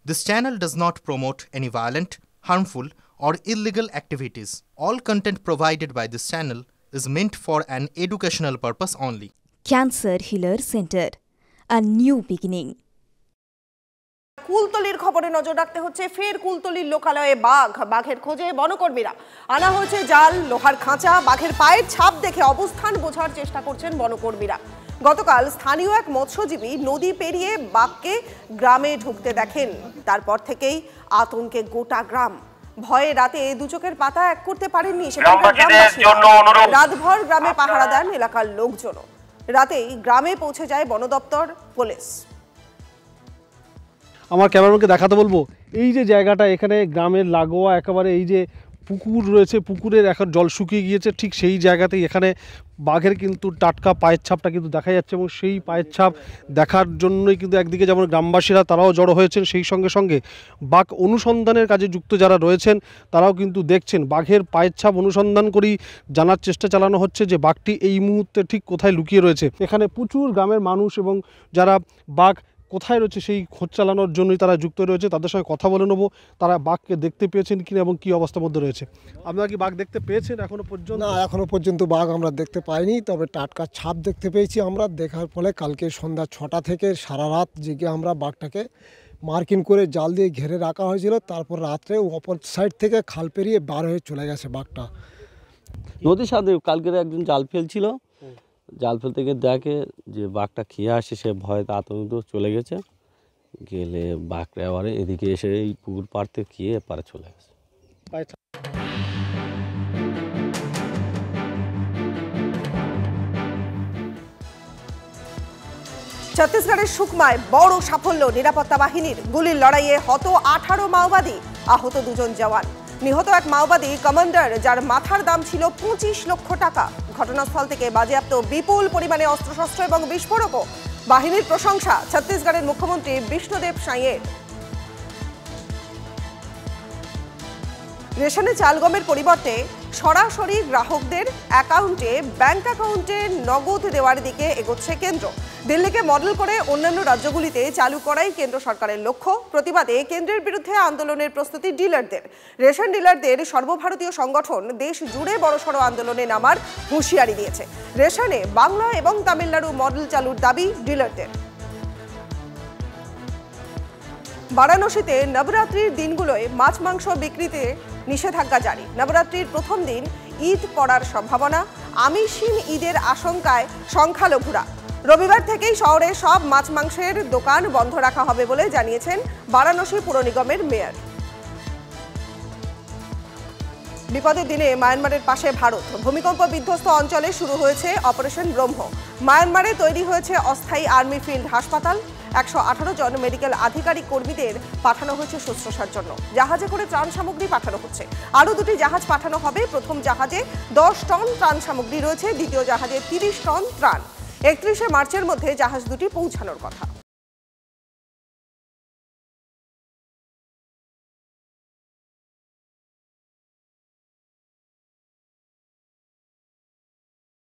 This channel does not promote any violent, harmful, or illegal activities. All content provided by this channel is meant for an educational purpose only. Cancer Healer Center, a new beginning. কুলতলির খবরে নজর রাখতে হচ্ছে। ফের কুলতলির লোকালয়ে বাঘের খোঁজে বনকর্মীরা। আনা হয়েছে জাল, লোহার খাঁচা। বাঘের পায়ের ছাপ দেখে অবস্থান বোঝার চেষ্টা করছেন বনকর্মীরা। গতকাল স্থানীয় এক মৎস্যজীবী নদী পেরিয়ে বাঘকে গ্রামে ঢুকতে দেখেন। তারপর থেকেই আতঙ্কে গোটা গ্রাম। ভয়ে রাতে দু চোখের পাতা এক করতে পারেননি রাতভর গ্রামে পাহারা দেন এলাকার লোকজন। রাতেই গ্রামে পৌঁছে যায় বন দপ্তর, পুলিশ। আমার ক্যামেরাম্যানকে দেখাতে বলবো, এই যে জায়গাটা, এখানে গ্রামের লাগোয়া একেবারে এই যে পুকুর রয়েছে, পুকুরের এখন জল শুকিয়ে গিয়েছে, ঠিক সেই জায়গাতেই এখানে বাঘের কিন্তু টাটকা পায়ের ছাপটা কিন্তু দেখা যাচ্ছে। এবং সেই পায়ের ছাপ দেখার জন্যই কিন্তু একদিকে যেমন গ্রামবাসীরা তারাও জড়ো হয়েছেন, সেই সঙ্গে সঙ্গে বাঘ অনুসন্ধানের কাজে যুক্ত যারা রয়েছেন তারাও কিন্তু দেখছেন। বাঘের পায়ের ছাপ অনুসন্ধান করেই জানার চেষ্টা চালানো হচ্ছে যে বাঘটি এই মুহূর্তে ঠিক কোথায় লুকিয়ে রয়েছে। এখানে প্রচুর গ্রামের মানুষ এবং যারা বাঘ কোথায় রয়েছে সেই খোঁজ চালানোর জন্যই তারা যুক্ত রয়েছে। তাদের সঙ্গে কথা বলে নেবো, তারা বাঘকে দেখতে পেয়েছেন কিনা এবং কী অবস্থার মধ্যে রয়েছে। আপনারা কি বাঘ দেখতে পেয়েছেন এখনো পর্যন্ত? না, এখনো পর্যন্ত বাঘ আমরা দেখতে পাইনি, তবে টাটকা ছাপ দেখতে পেয়েছি আমরা। দেখার ফলে কালকে সন্ধ্যা 6টা থেকে সারা রাত জেগে আমরা বাঘটাকে মার্কিং করে জাল দিয়ে ঘিরে রাখা হয়েছিল। তারপর রাত্রে অপর সাইড থেকে খাল পেরিয়ে বার হয়ে চলে গেছে বাঘটা নদীর সাথে। কালকে একজন জাল ফেলছিল, জাল ফেলতে গিয়ে দেখে যে বাঘটা খেয়ে আসে, সে ভয়ে আতঙ্ক চলে গেছে। গেলে বাঘটা এবারে এদিকে এসে এই পুকুর পাড় থেকে খেয়ে এপারে চলে গেছে। ছত্তিশগড়ের সুকমায় বড় সাফল্য নিরাপত্তা বাহিনীর। গুলির লড়াইয়ে হত 18 মাওবাদী, আহত 2 জন জওয়ান। নিহত এক মাওবাদী কমান্ডার, যার মাথার দাম ছিল 25 লক্ষ টাকা। ঘটনাস্থল থেকে বাজেয়াপ্ত বিপুল পরিমাণে অস্ত্রশস্ত্র এবং বিস্ফোরকও। বাহিনীর প্রশংসা ছত্তিশগড়ের মুখ্যমন্ত্রী বিষ্ণুদেব সাঁইয়ের। রেশনে চাল গমের পরিবর্তে সরাসরি গ্রাহকদের অ্যাকাউন্টে, ব্যাংক অ্যাকাউন্টে নগদ দেওয়ার দিকে এগোচ্ছে কেন্দ্র। দিল্লিকে মডেল করে অন্যান্য রাজ্যগুলিতে চালু করাই কেন্দ্র সরকারের লক্ষ্য। প্রতিবাদে কেন্দ্রের বিরুদ্ধে আন্দোলনের প্রস্তুতি ডিলারদের। রেশন ডিলারদের সর্বভারতীয় সংগঠন দেশ জুড়ে বড়সড় আন্দোলনে নামার হুঁশিয়ারি দিয়েছে। রেশনে বাংলা এবং তামিলনাড়ু মডেল চালুর দাবি ডিলারদের। বারাণসীতে নবরাত্রির দিনগুলোয় মাছ মাংস বিক্রিতে নিষেধাজ্ঞা জারি। নবরাত্রির প্রথম দিন ঈদ পড়ার সম্ভাবনা, আমিষহীন ঈদের আশঙ্কায় সংখ্যালঘুরা। রবিবার থেকেই শহরে সব মাছ মাংসের দোকান বন্ধ রাখা হবে বলে জানিয়েছেন বারাণসী পুর নিগমের মেয়র। বিপদের দিনে মায়ানমারের পাশে ভারত। ভূমিকম্প বিধ্বস্ত অঞ্চলে শুরু হয়েছে অপারেশন ব্রহ্ম। মায়ানমারে তৈরি হয়েছে অস্থায়ী আর্মি ফিল্ড হাসপাতাল। 118 জন মেডিকেল আধিকারিক কর্মীদের পাঠানো হয়েছে শুশ্রূষার জন্য। জাহাজে করে ত্রাণ সামগ্রী পাঠানো হচ্ছে। আরও 2টি জাহাজ পাঠানো হবে। প্রথম জাহাজে 10 টন ত্রাণ সামগ্রী রয়েছে, দ্বিতীয় জাহাজে 30 টন ত্রাণ। 31শে মার্চের মধ্যে জাহাজ দুটি পৌঁছানোর কথা।